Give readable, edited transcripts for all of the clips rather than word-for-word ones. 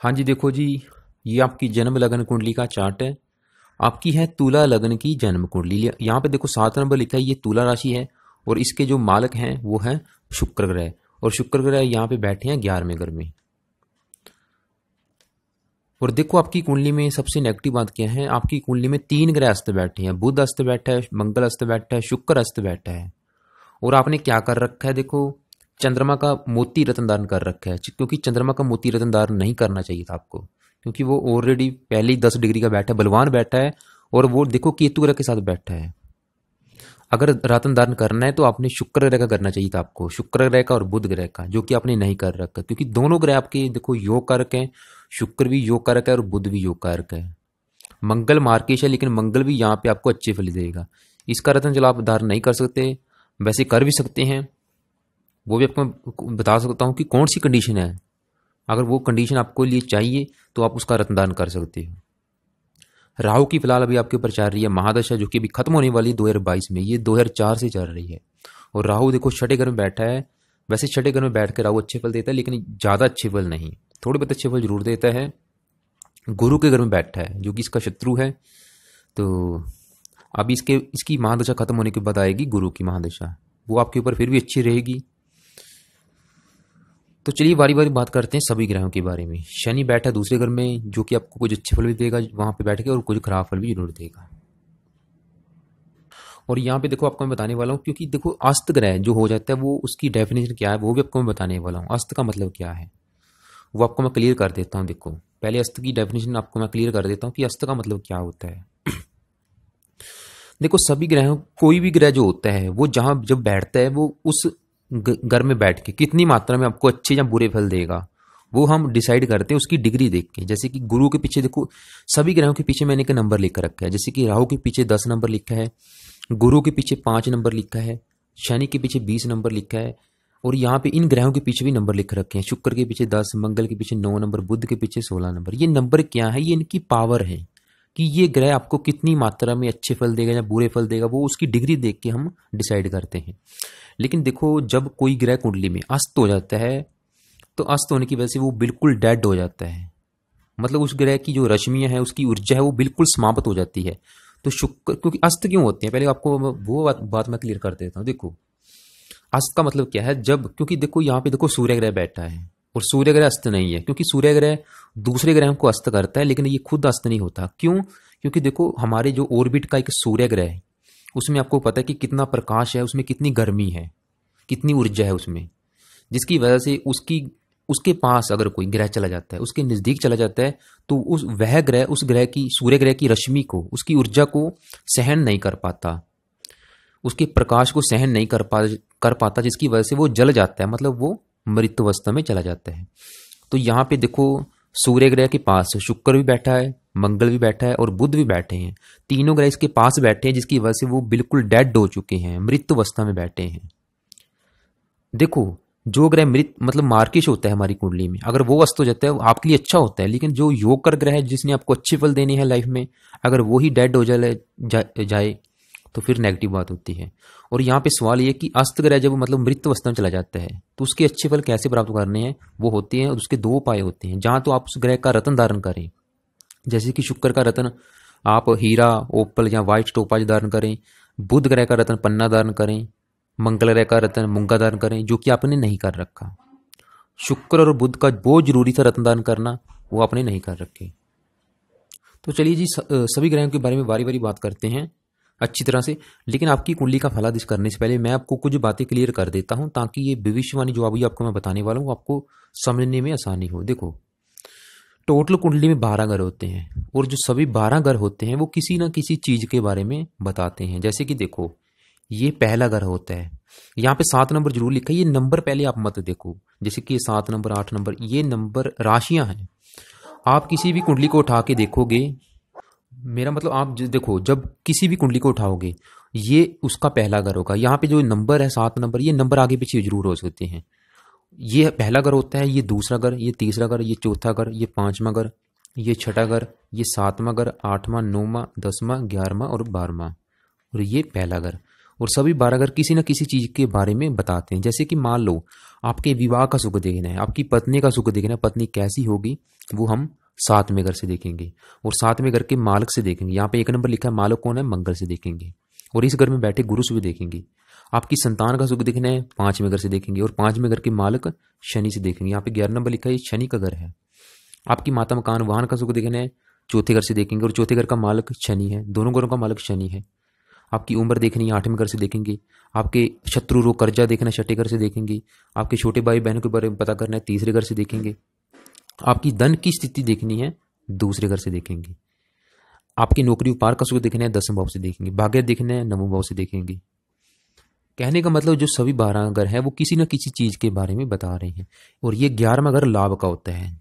हाँ जी, देखो जी, ये आपकी जन्म लग्न कुंडली का चार्ट है। आपकी है तुला लग्न की जन्म कुंडली। यहाँ पे देखो 7 नंबर लिखा है, ये तुला राशि है और इसके जो मालक हैं वो हैं शुक्र ग्रह। और शुक्र ग्रह यहाँ पे बैठे हैं 11वें घर में। और देखो आपकी कुंडली में सबसे नेगेटिव बात क्या है, आपकी कुंडली में 3 ग्रह अस्त बैठे हैं। बुध अस्त बैठा है, मंगल अस्त बैठा है, शुक्र अस्त बैठा है। और आपने क्या कर रखा है, देखो चंद्रमा का मोती रत्न धारण कर रखा है, क्योंकि चंद्रमा का मोती रत्न धारण नहीं करना चाहिए था आपको, क्योंकि वो ऑलरेडी पहले ही 10 डिग्री का बैठा है, बलवान बैठा है। और वो देखो केतु ग्रह के साथ बैठा है। अगर रत्न धारण करना है तो आपने शुक्र ग्रह का करना चाहिए था आपको, शुक्र ग्रह का और बुध ग्रह का, जो कि आपने नहीं कर रखा, क्योंकि दोनों ग्रह आपके देखो योग कारक हैं। शुक्र भी योग कारक है और बुध भी योग कारक है। मंगल मार्केश है, लेकिन मंगल भी यहाँ पे आपको अच्छे फल देगा। इसका रत्न चलो आप धारण नहीं कर सकते, वैसे कर भी सकते हैं, वो भी आपको बता सकता हूँ कि कौन सी कंडीशन है। अगर वो कंडीशन आपको लिए चाहिए तो आप उसका रत्नदान कर सकते हो। राहु की फिलहाल अभी आपके ऊपर चल रही है महादशा, जो कि अभी खत्म होने वाली है 2022 में। ये 2004 से चल रही है। और राहु देखो छठे घर में बैठा है। वैसे छठे घर में बैठ कर राहु अच्छे फल देता है, लेकिन ज़्यादा अच्छे फल नहीं, थोड़े बहुत अच्छे फल जरूर देता है। गुरु के घर में बैठा है, जो कि इसका शत्रु है। तो अभी इसकी महादशा खत्म होने के बाद आएगी गुरु की महादशा, वो आपके ऊपर फिर भी अच्छी रहेगी। तो चलिए बारी बारी बात करते हैं सभी ग्रहों के बारे में। शनि बैठा दूसरे घर में, जो कि आपको कुछ अच्छे फल भी देगा वहां पे बैठ के, और कुछ खराब फल भी जरूर देगा। और यहाँ पे देखो आपको मैं बताने वाला हूँ, क्योंकि देखो अस्त ग्रह जो हो जाता है वो उसकी डेफिनेशन क्या है वो भी आपको मैं बताने वाला हूँ। अस्त का मतलब क्या है वो आपको मैं क्लियर कर देता हूँ। देखो पहले अस्त की डेफिनेशन आपको मैं क्लियर कर देता हूँ कि अस्त का मतलब क्या होता है। देखो सभी ग्रहों, कोई भी ग्रह जो होता है वो जहां जब बैठता है वो उस घर में बैठ के कितनी मात्रा में आपको अच्छे या बुरे फल देगा वो हम डिसाइड करते हैं उसकी डिग्री देख के। जैसे कि गुरु के पीछे देखो सभी ग्रहों के पीछे मैंने एक नंबर लिख कर रखा है। जैसे कि राहु के पीछे 10 नंबर लिखा है, गुरु के पीछे 5 नंबर लिखा है, शनि के पीछे 20 नंबर लिखा है। और यहाँ पे इन ग्रहों के पीछे भी नंबर लिख रखे हैं। शुक्र के पीछे 10, मंगल के पीछे 9 नंबर, बुध के पीछे 16 नंबर। ये नंबर क्या है, ये इनकी पावर है कि ये ग्रह आपको कितनी मात्रा में अच्छे फल देगा या बुरे फल देगा, वो उसकी डिग्री देख के हम डिसाइड करते हैं। लेकिन देखो जब कोई ग्रह कुंडली में अस्त हो जाता है तो अस्त होने की वजह से वो बिल्कुल डेड हो जाता है। मतलब उस ग्रह की जो रश्मियां है, उसकी ऊर्जा है, वो बिल्कुल समाप्त हो जाती है। तो शुक्र, क्योंकि अस्त क्यों होते हैं पहले आपको वो बात मैं क्लियर कर देता हूँ। देखो अस्त का मतलब क्या है, जब, क्योंकि देखो यहाँ पे देखो सूर्य ग्रह बैठा है और सूर्य ग्रह अस्त नहीं है, क्योंकि सूर्य ग्रह दूसरे ग्रहों को अस्त करता है लेकिन ये खुद अस्त नहीं होता। क्यों? क्योंकि देखो हमारे जो ऑर्बिट का एक सूर्य ग्रह है उसमें आपको पता है कि कितना प्रकाश है, उसमें कितनी गर्मी है, कितनी ऊर्जा है उसमें, जिसकी वजह से उसके पास अगर कोई ग्रह चला जाता है, उसके नजदीक चला जाता है, तो वह ग्रह उस ग्रह की, सूर्य ग्रह की रश्मि को, उसकी ऊर्जा को सहन नहीं कर पाता, उसके प्रकाश को सहन नहीं कर पाता, जिसकी वजह से वो जल जाता है, मतलब वो मृत अवस्था में चला जाता है। तो यहाँ पे देखो सूर्य ग्रह के पास शुक्र भी बैठा है, मंगल भी बैठा है और बुध भी बैठे हैं। तीनों ग्रह इसके पास बैठे हैं, जिसकी वजह से वो बिल्कुल डेड हो चुके हैं, मृत अवस्था में बैठे हैं। देखो जो ग्रह मृत मतलब मार्किश होता है हमारी कुंडली में, अगर वो अस्त हो जाता है वो आपके लिए अच्छा होता है। लेकिन जो योग कर ग्रह है जिसने आपको अच्छे फल देने हैं लाइफ में, अगर वो ही डेड हो जाए तो फिर नेगेटिव बात होती है। और यहाँ पे सवाल ये कि अस्त ग्रह जब मतलब मृत अवस्था में चला जाता है तो उसके अच्छे फल कैसे प्राप्त करने हैं, वो होते हैं, और उसके 2 उपाय होते हैं। जहाँ तो आप उस ग्रह का रत्न धारण करें, जैसे कि शुक्र का रत्न आप हीरा, ओपल या व्हाइट टोपाज धारण करें, बुध ग्रह का रत्न पन्ना धारण करें, मंगल ग्रह का रत्न मूंगा धारण करें, जो कि आपने नहीं कर रखा। शुक्र और बुध का बहुत जरूरी था रत्न दान करना, वो आपने नहीं कर रखे। तो चलिए जी सभी ग्रहों के बारे में बारी बारी बात करते हैं अच्छी तरह से। लेकिन आपकी कुंडली का फलादेश करने से पहले मैं आपको कुछ बातें क्लियर कर देता हूं, ताकि ये भविष्यवाणी जो अभी आपको मैं बताने वाला हूं आपको समझने में आसानी हो। देखो टोटल कुंडली में 12 घर होते हैं, और जो सभी 12 घर होते हैं वो किसी ना किसी चीज के बारे में बताते हैं। जैसे कि देखो ये पहला घर होता है, यहाँ पे 7 नंबर जरूर लिखा है। ये नंबर पहले आप मत देखो, जैसे कि 7 नंबर 8 नंबर, ये नंबर राशियां हैं। आप किसी भी कुंडली को उठा के देखोगे, मेरा मतलब आप देखो जब किसी भी कुंडली को उठाओगे ये उसका पहला घर होगा। यहाँ पे जो नंबर है 7 नंबर, ये नंबर आगे पीछे जरूर हो सकते हैं। ये पहला घर होता है, ये दूसरा घर, ये तीसरा घर, ये चौथा घर, ये 5वां घर, ये छठा घर, ये 7वां घर, 8वां, 9वां, 10वां, 11वां और 12वां, और ये पहला घर। और सभी 12 घर किसी न किसी चीज के बारे में बताते हैं। जैसे कि मान लो आपके विवाह का सुख देखना है, आपकी पत्नी का सुख देखना है, पत्नी कैसी होगी वो हम 7वें घर से देखेंगे। और 7वें घर के मालक से देखेंगे, यहाँ पे 1 नंबर लिखा है, मालक कौन है, मंगल से देखेंगे। और इस घर में बैठे गुरु से भी देखेंगे। आपकी संतान का सुख देखना है, 5वें घर से देखेंगे। और 5वें घर के मालक शनि से देखेंगे, यहाँ पे 11 नंबर लिखा है, ये शनि का घर है। आपकी माता मकान वाहन का सुख देखना है, 4थे घर से देखेंगे। और 4थे घर का मालक शनि है, दोनों घरों का मालक शनि है। आपकी उम्र देखनी है, 8वें घर से देखेंगे। आपके शत्रु रोग कर्जा देखना है, 6ठे घर से देखेंगे। आपके छोटे भाई बहनों के बारे में पता करना है, 3रे घर से देखेंगे। आपकी धन की स्थिति देखनी है, 2रे घर से देखेंगे। आपकी नौकरी व्यापार का सुख देखना है, 10वें भाव से देखेंगे। भाग्य देखना है, 9वें भाव से देखेंगे। कहने का मतलब जो सभी 12 घर है वो किसी न किसी चीज के बारे में बता रहे हैं। और ये 11वां घर लाभ का होता है।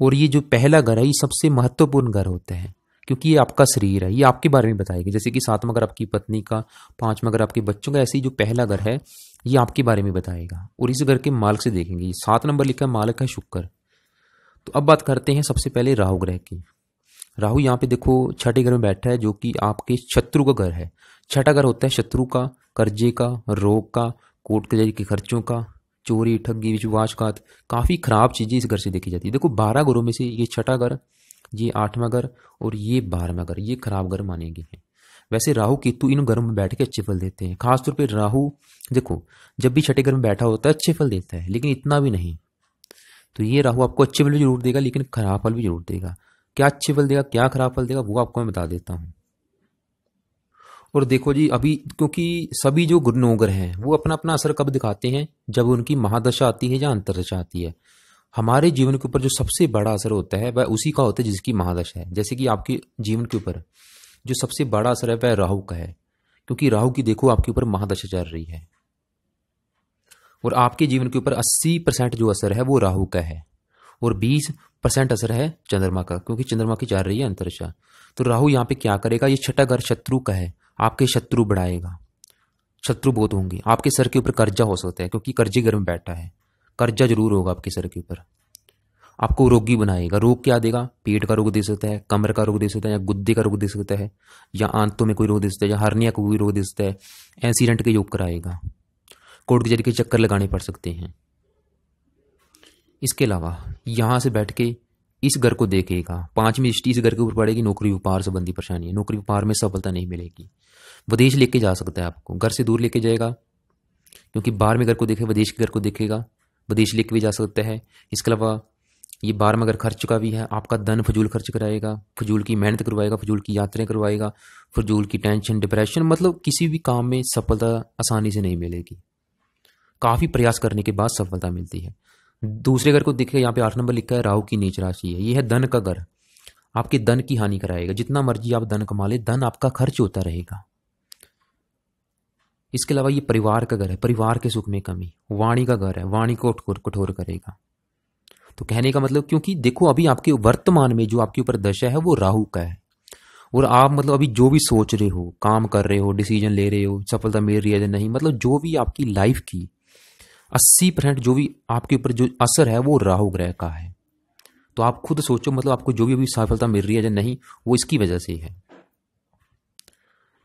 और ये जो पहला घर है ये सबसे महत्वपूर्ण घर होता है, क्योंकि ये आपका शरीर है, ये आपके बारे में बताएगा। जैसे कि 7वां घर आपकी पत्नी का, 5वां घर आपके बच्चों का, ऐसे ही जो पहला घर है ये आपके बारे में बताएगा। और इस घर के मालक से देखेंगे, 7 नंबर लिखा है, मालक है शुक्र। तो अब बात करते हैं सबसे पहले राहु ग्रह की। राहु यहाँ पे देखो 6ठे घर में बैठा है, जो कि आपके शत्रु का घर है। 6ठा घर होता है शत्रु का, कर्जे का, रोग का, कोर्ट कचहरी के खर्चों का, चोरी ठगी विश्वासघात, काफी खराब चीजें इस घर से देखी जाती है। देखो 12 घरों में से ये 6ठा घर, ये 8वां घर और ये 12वां घर, ये खराब घर माने गए हैं। वैसे राहु केतु इन घरों में बैठ के अच्छे फल देते हैं। खासतौर पर राहु देखो जब भी 6ठे घर में बैठा होता है अच्छे फल देता है, लेकिन इतना भी नहीं। तो ये राहु आपको अच्छे फल भी जरूर देगा, लेकिन खराब फल भी जरूर देगा। क्या अच्छे फल देगा, क्या खराब फल देगा, वो आपको मैं बता देता हूं। और देखो जी, अभी क्योंकि सभी जो 9 ग्रह हैं वो अपना अपना असर कब दिखाते हैं, जब उनकी महादशा आती है या अंतरदशा आती है। हमारे जीवन के ऊपर जो सबसे बड़ा असर होता है वह उसी का होता है जिसकी महादशा है। जैसे कि आपके जीवन के ऊपर जो सबसे बड़ा असर है वह राहु का है, क्योंकि राहु की देखो आपके ऊपर महादशा चल रही है। और आपके जीवन के ऊपर 80% जो असर है वो राहु का है, और 20% असर है चंद्रमा का, क्योंकि चंद्रमा की चल रही है अंतरिक्षा। तो राहु यहाँ पे क्या करेगा, ये 6ठा घर शत्रु का है, आपके शत्रु बढ़ाएगा, शत्रु बहुत होंगे। आपके सर के ऊपर कर्जा हो सकता है, क्योंकि कर्जे घर में बैठा है, कर्जा जरूर होगा आपके सर के ऊपर। आपको रोगी बनाएगा। रोग क्या देगा, पेट का रोग दे सकता है, कमर का रोग दे सकता है, या गुद्दे का रोग दे सकता है, या आंतों में कोई रोग दे सकता है, या हर्निया को कोई रोग दे सकता है। एक्सीडेंट के योग कराएगा, कोर्ट कचहरी के चक्कर लगाने पड़ सकते हैं। इसके अलावा यहां से बैठ के इस घर को देखेगा, 5वीं दृष्टि इस घर के ऊपर पड़ेगी, नौकरी व्यापार संबंधी परेशानी है, नौकरी व्यापार में सफलता नहीं मिलेगी। विदेश लेके जा सकता है आपको, घर से दूर लेके जाएगा, क्योंकि 12वें घर को देखेगा, विदेश के घर को देखेगा, विदेश लेके भी जा सकता है। इसके अलावा ये 12वां घर खर्च का भी है, आपका धन फजूल खर्च कराएगा, फजूल की मेहनत करवाएगा, फजूल की यात्राएं करवाएगा, फजूल की टेंशन डिप्रेशन, मतलब किसी भी काम में सफलता आसानी से नहीं मिलेगी। काफी प्रयास करने के बाद सफलता मिलती है। दूसरे घर को देखिए, यहाँ पे 8 नंबर लिखा है, राहु की नीच राशि है, ये है धन का घर। आपके धन की हानि कराएगा, जितना मर्जी आप धन कमा ले, धन आपका खर्च होता रहेगा। इसके अलावा ये परिवार का घर है, परिवार के सुख में कमी। वाणी का घर है, वाणी को कठोर करेगा। तो कहने का मतलब, क्योंकि देखो अभी आपके वर्तमान में जो आपके ऊपर दशा है वो राहु का है, और आप मतलब अभी जो भी सोच रहे हो, काम कर रहे हो, डिसीजन ले रहे हो, सफलता मिल रही है या नहीं, मतलब जो भी आपकी लाइफ की 80% जो भी आपके ऊपर जो असर है वो राहु ग्रह का है। तो आप खुद सोचो, मतलब आपको जो भी अभी सफलता मिल रही है या नहीं, वो इसकी वजह से ही है,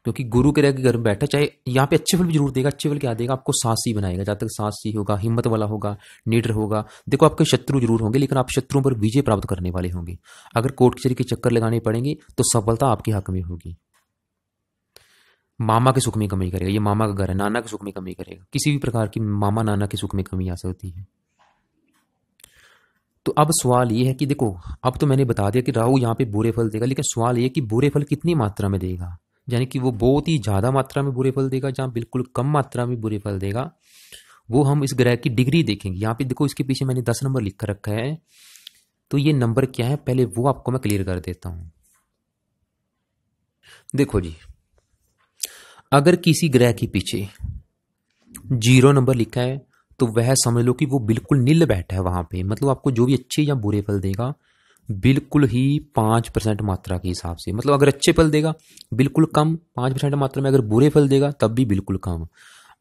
क्योंकि गुरु के घर में बैठा, चाहे यहाँ पे अच्छे फल भी जरूर देगा। अच्छे फल क्या देगा, आपको साहसी बनाएगा। जब तक साहसी होगा, हिम्मत वाला होगा, निडर होगा। देखो आपके शत्रु जरूर होंगे, लेकिन आप शत्रुओं पर विजय प्राप्त करने वाले होंगे। अगर कोर्ट कचहरी के चक्कर लगाने पड़ेंगे तो सफलता आपके हक में होगी। मामा के सुख में कमी करेगा, ये मामा का घर है, नाना के सुख में कमी करेगा। किसी भी प्रकार की मामा नाना के सुख में कमी आ सकती है। तो अब सवाल ये है कि देखो, अब तो मैंने बता दिया कि राहु यहाँ पे बुरे फल देगा, लेकिन सवाल ये कि बुरे फल कितनी मात्रा में देगा, यानी कि वो बहुत ही ज्यादा मात्रा में बुरे फल देगा, जहां बिल्कुल कम मात्रा में बुरे फल देगा, वो हम इस ग्रह की डिग्री देखेंगे। यहाँ पे देखो इसके पीछे मैंने 10 नंबर लिख कर रखा है, तो ये नंबर क्या है पहले वो आपको मैं क्लियर कर देता हूं। देखो जी, अगर किसी ग्रह के पीछे 0 नंबर लिखा है तो वह समझ लो कि वो बिल्कुल नील बैठा है वहां पे, मतलब आपको जो भी अच्छे या बुरे फल देगा बिल्कुल ही 5% मात्रा के हिसाब से। मतलब अगर अच्छे फल देगा बिल्कुल कम 5% मात्रा में, अगर बुरे फल देगा तब भी बिल्कुल कम।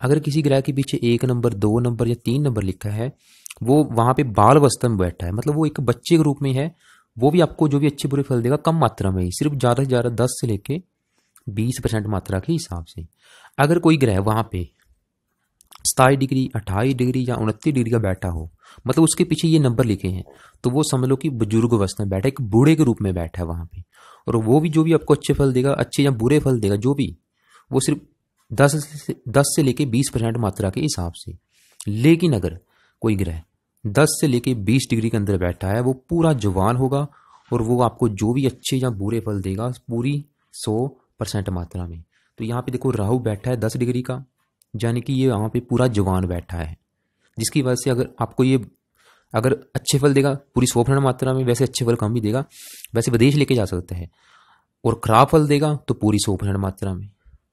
अगर किसी ग्रह के पीछे 1 नंबर 2 नंबर या 3 नंबर लिखा है, वो वहां पे बाल अवस्था में बैठा है, मतलब वो एक बच्चे के रूप में है, वो भी आपको जो भी अच्छे बुरे फल देगा कम मात्रा में ही, सिर्फ ज्यादा से ज्यादा 10 से लेके 20% मात्रा के हिसाब से। अगर कोई ग्रह वहां पे 27 डिग्री, 28 डिग्री या 29 डिग्री का बैठा हो, मतलब उसके पीछे ये नंबर लिखे हैं, तो वो समझ लो कि बुजुर्ग अवस्था में बैठा है, एक बूढ़े के रूप में बैठा है वहां पे। और वो भी जो भी आपको अच्छे फल देगा, अच्छे या बुरे फल देगा जो भी, वो सिर्फ 10 से लेके 20% मात्रा के हिसाब से। लेकिन अगर कोई ग्रह 10 से लेके 20 डिग्री के अंदर बैठा है, वो पूरा जवान होगा और वो आपको जो भी अच्छे या बुरे फल देगा पूरी 100% मात्रा में। तो यहाँ पे देखो राहु बैठा है 10 डिग्री का, यानी कि ये यहाँ पे पूरा जवान बैठा है, जिसकी वजह से अगर आपको ये अगर अच्छे फल देगा पूरी 100% मात्रा में, वैसे अच्छे फल कम भी देगा, वैसे विदेश लेके जा सकता है। और खराब फल देगा तो पूरी 100% मात्रा में।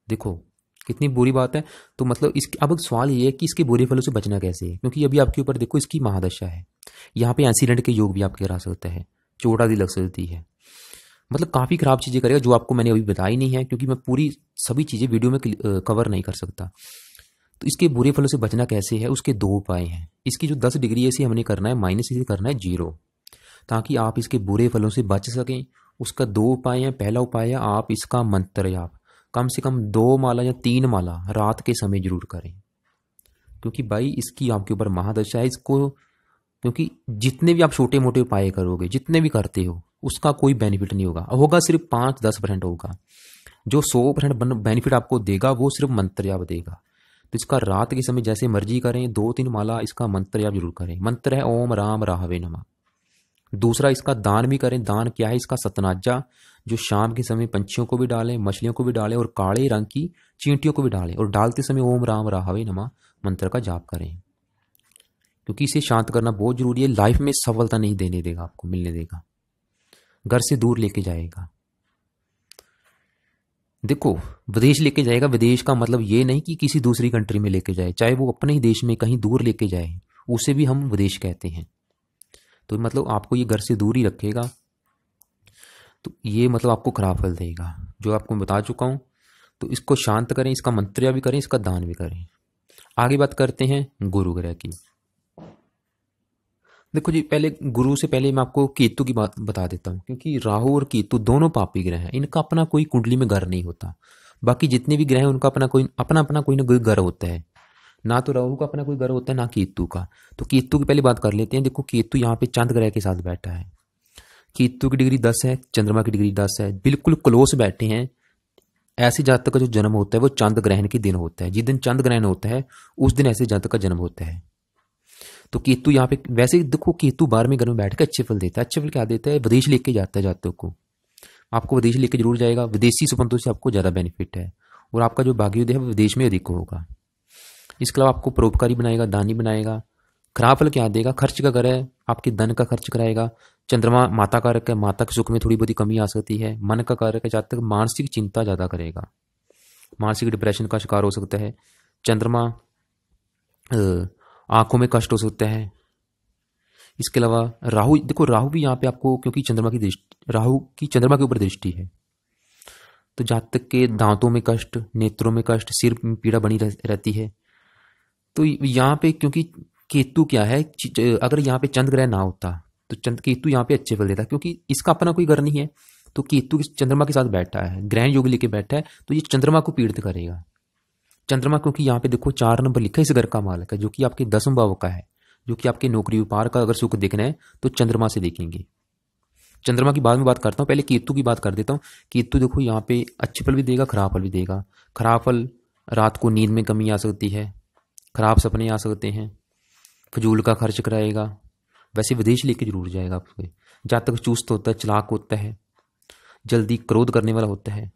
देखो कितनी बुरी बात है। तो मतलब इसके अब सवाल ये है कि इसके बुरे फलों से बचना कैसे है, क्योंकि अभी आपके ऊपर देखो इसकी महादशा है, यहाँ पे एक्सीडेंट के योग भी आपके करा सकता है, चोट आदि लग सकती है, मतलब काफ़ी खराब चीज़ें करेगा जो आपको मैंने अभी बताई नहीं है, क्योंकि मैं पूरी सभी चीज़ें वीडियो में कवर नहीं कर सकता। तो इसके बुरे फलों से बचना कैसे है, उसके 2 उपाय हैं। इसकी जो 10 डिग्री है इसे हमने करना है माइनस, इसे करना है 0, ताकि आप इसके बुरे फलों से बच सकें। उसका 2 उपाय हैं। पहला उपाय है आप इसका मंत्र जाप कम से कम 2 माला या 3 माला रात के समय जरूर करें, क्योंकि भाई इसकी आपके ऊपर महादशा है। इसको क्योंकि जितने भी आप छोटे मोटे उपाय करोगे, जितने भी करते हो, उसका कोई बेनिफिट नहीं होगा, होगा सिर्फ 5-10% होगा। जो 100% बेनिफिट आपको देगा वो सिर्फ मंत्र जाप देगा। तो इसका रात के समय जैसे मर्जी करें, 2-3 माला इसका मंत्र जाप जरूर करें। मंत्र है ओम राम राहवे नमः। दूसरा इसका दान भी करें। दान क्या है इसका? सतनाजा, जो शाम के समय पंछियों को भी डालें, मछलियों को भी डालें और काले रंग की चींटियों को भी डालें, और डालते समय ओम राम राहवे नमः मंत्र का जाप करें, क्योंकि इसे शांत करना बहुत जरूरी है। लाइफ में सफलता नहीं देने देगा, आपको मिलने देगा, घर से दूर लेके जाएगा। देखो विदेश लेके जाएगा, विदेश का मतलब ये नहीं कि किसी दूसरी कंट्री में लेके जाए, चाहे वो अपने ही देश में कहीं दूर लेके जाए, उसे भी हम विदेश कहते हैं। तो मतलब आपको ये घर से दूर ही रखेगा, तो ये मतलब आपको खराब फल देगा, जो आपको बता चुका हूं। तो इसको शांत करें, इसका मंत्र भी करें, इसका दान भी करें। आगे बात करते हैं गुरु ग्रह की। देखो जी, पहले गुरु से पहले मैं आपको केतु की बात बता देता हूँ, क्योंकि राहु और केतु दोनों पापी ग्रह हैं। इनका अपना कोई कुंडली में घर नहीं होता। बाकी जितने भी ग्रह हैं उनका अपना अपना कोई ना कोई घर होता है। ना तो राहु का अपना कोई घर होता है, ना केतु का। तो केतु की पहले बात कर लेते हैं। देखो केतु यहाँ पे चंद्र ग्रह के साथ बैठा है। केतु की डिग्री 10 है, चंद्रमा की डिग्री 10 है, बिल्कुल क्लोज बैठे हैं। ऐसे जातक का जो जन्म होता है वो चंद्र ग्रहण के दिन होता है। जिस दिन चंद्र ग्रहण होता है उस दिन ऐसे जातक का जन्म होता है। तो केतु यहाँ पे वैसे देखो, केतु 12वें घर में बैठ के अच्छे फल देता है। अच्छे फल क्या देता है? विदेश लेके जाता है जातक को। आपको विदेश लेके जरूर जाएगा। विदेशी संबंधों से आपको ज्यादा बेनिफिट है, और आपका जो भाग्योदय है वो विदेश में अधिक होगा। इसके अलावा आपको परोपकारी बनाएगा, दानी बनाएगा। खराब फल क्या देगा? खर्च का घर है, आपके धन का खर्च कराएगा। चंद्रमा माता कारक है, माता के सुख में थोड़ी बहुत कमी आ सकती है। मन का कारक है, जातक मानसिक चिंता ज्यादा करेगा, मानसिक डिप्रेशन का शिकार हो सकता है। चंद्रमा आंखों में कष्ट हो सकता है। इसके अलावा राहु, देखो राहु भी यहाँ पे आपको, क्योंकि चंद्रमा की दृष्टि, राहु की चंद्रमा के ऊपर दृष्टि है, तो जातक के दांतों में कष्ट, नेत्रों में कष्ट, सिर में पीड़ा बनी रहती है। तो यहाँ पे क्योंकि केतु क्या है, अगर यहाँ पे चंद्र ग्रह ना होता तो केतु यहाँ पे अच्छे फल देता, क्योंकि इसका अपना कोई घर नहीं है। तो केतु चंद्रमा के साथ बैठा है, ग्रहण योग लेके बैठा है, तो ये चंद्रमा को पीड़ित करेगा। चंद्रमा क्योंकि यहाँ पे देखो 4 नंबर लिखा है, इस घर का मालक है, जो कि आपके 10वें भाव का है, जो कि आपके नौकरी व्यापार का अगर सुख देखना है तो चंद्रमा से देखेंगे। चंद्रमा की बाद में बात करता हूँ, पहले केतु की बात कर देता हूँ। केतु देखो यहाँ पे अच्छे फल भी देगा, खराब फल भी देगा। खराब फल, रात को नींद में कमी आ सकती है, खराब सपने आ सकते हैं, फजूल का खर्च कराएगा। वैसे विदेश लेके जरूर जाएगा आपको। जातक चुस्त होता है, चालाक होता है, जल्दी क्रोध करने वाला होता है।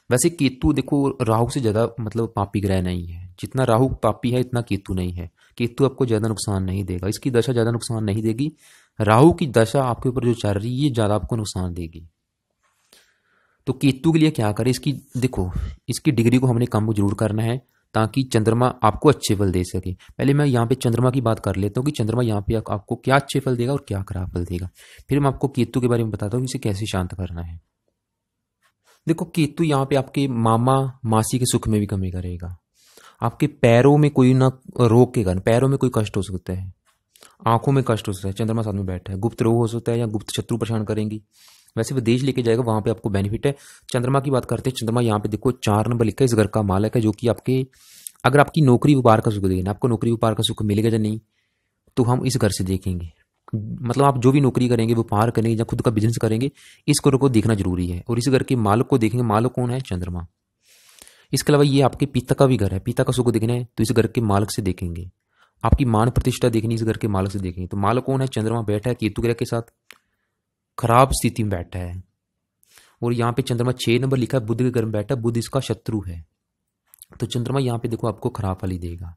वैसे केतु देखो राहु से ज्यादा मतलब पापी ग्रह नहीं है। जितना राहु पापी है इतना केतु नहीं है। केतु आपको ज्यादा नुकसान नहीं देगा, इसकी दशा ज्यादा नुकसान नहीं देगी। राहु की दशा आपके ऊपर जो चल रही है ये ज्यादा आपको नुकसान देगी। तो केतु के लिए क्या करें? इसकी देखो, इसकी डिग्री को हमने कम जरूर करना है, ताकि चंद्रमा आपको अच्छे फल दे सके। पहले मैं यहाँ पे चंद्रमा की बात कर लेता हूँ कि चंद्रमा यहाँ पे आपको क्या अच्छे फल देगा और क्या खराब फल देगा। फिर मैं आपको केतु के बारे में बताता हूँ इसे कैसे शांत करना है। देखो केतु यहाँ पे आपके मामा मासी के सुख में भी कमी करेगा। आपके पैरों में कोई ना रोग के कारण पैरों में कोई कष्ट हो सकता है, आंखों में कष्ट हो सकता है। चंद्रमा साथ में बैठा है, गुप्त रोग हो सकता है या गुप्त शत्रु परेशान करेंगी। वैसे विदेश लेके जाएगा, वहां पे आपको बेनिफिट है। चंद्रमा की बात करते हैं। चंद्रमा यहाँ पे देखो 4 नंबर लिखा है, इस घर का मालक है, जो कि आपके अगर आपकी नौकरी व्यापार का सुख देखना, आपको नौकरी व्यापार का सुख मिलेगा या नहीं, तो हम इस घर से देखेंगे। मतलब आप जो भी नौकरी करेंगे, व्यापार करेंगे या खुद का बिजनेस करेंगे, इस घर को देखना जरूरी है। और इस घर के मालिक को देखेंगे, मालिक कौन है? चंद्रमा। इसके अलावा ये आपके पिता का भी घर है, पिता का सुख देखना है तो इस घर के मालिक से देखेंगे। आपकी मान प्रतिष्ठा देखनी इस घर के मालिक से देखेंगे। तो मालिक कौन है? चंद्रमा बैठा है केतु ग्रह के साथ, खराब स्थिति में बैठा है। और यहाँ पे चंद्रमा 6 नंबर लिखा है, बुध के घर में बैठा है, बुध इसका शत्रु है। तो चंद्रमा यहाँ पे देखो आपको खराब फल ही देगा।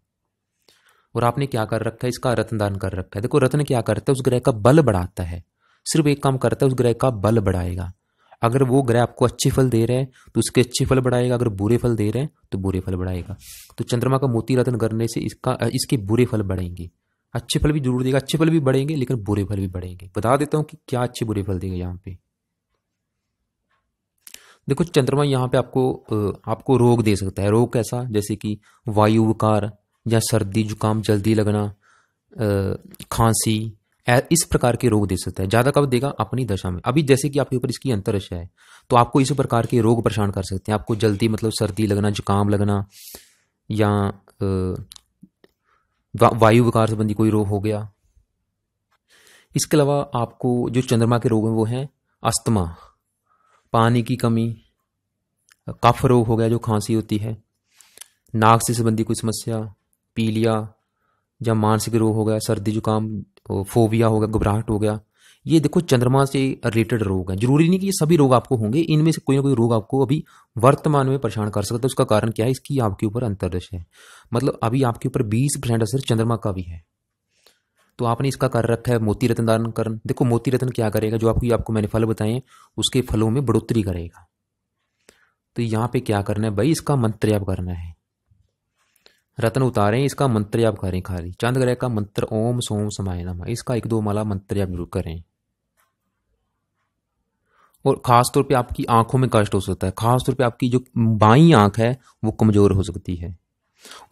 और आपने क्या कर रखा है? इसका रत्न दान कर रखा है। देखो रत्न क्या करता है? उस ग्रह का बल बढ़ाता है, सिर्फ एक काम करता है, उस ग्रह का बल बढ़ाएगा। अगर वो ग्रह आपको अच्छे फल दे रहे हैं तो उसके अच्छे फल बढ़ाएगा, अगर बुरे फल दे रहे हैं तो बुरे फल बढ़ाएगा। तो चंद्रमा का मोती रत्न करने से इसके बुरे फल बढ़ेंगे। अच्छे फल भी जरूर देगा, अच्छे फल भी बढ़ेंगे लेकिन बुरे फल भी बढ़ेंगे। बता देता हूं कि क्या अच्छे बुरे फल देगा यहाँ पे। देखो चंद्रमा यहाँ पे आपको रोग दे सकता है। रोग कैसा? जैसे कि वायु विकार या सर्दी जुकाम जल्दी लगना, खांसी, इस प्रकार के रोग दे सकता है। ज्यादा कब देगा? अपनी दशा में। अभी जैसे कि आपके ऊपर इसकी अंतरदशा है तो आपको इस प्रकार के रोग परेशान कर सकते हैं। आपको जल्दी मतलब सर्दी लगना, जुकाम लगना, या वायु विकार संबंधी कोई रोग हो गया। इसके अलावा आपको जो चंद्रमा के रोग हैं वो हैं अस्थमा, पानी की कमी, कफ रोग हो गया जो खांसी होती है, नाक से संबंधी कोई समस्या, पीलिया, या मानसिक रोग हो गया, सर्दी जुकाम, फोबिया हो गया, घबराहट हो गया। ये देखो चंद्रमा से रिलेटेड रोग हैं। जरूरी नहीं कि ये सभी रोग आपको होंगे, इनमें से कोई ना कोई रोग आपको अभी वर्तमान में परेशान कर सकता है। उसका कारण क्या है? इसकी आपके ऊपर अंतर्दशा है। मतलब अभी आपके ऊपर 20% असर चंद्रमा का भी है। तो आपने इसका कर रखा है मोती रत्न दान करण। देखो मोती रत्न क्या करेगा? जो आपको मैंने फल बताए उसके फलों में बढ़ोतरी करेगा। तो यहाँ पे क्या करना है भाई? इसका मंत्र जाप करना है। रत्न उतारें, इसका मंत्र जाप करें। खाली चांद ग्रह का मंत्र ओम सोम समाय नमः, इसका 1-2 माला मंत्र जाप जरूर करें। और खासतौर पे आपकी आंखों में कष्ट हो सकता है, खासतौर पे आपकी जो बाई आंख है वो कमजोर हो सकती है।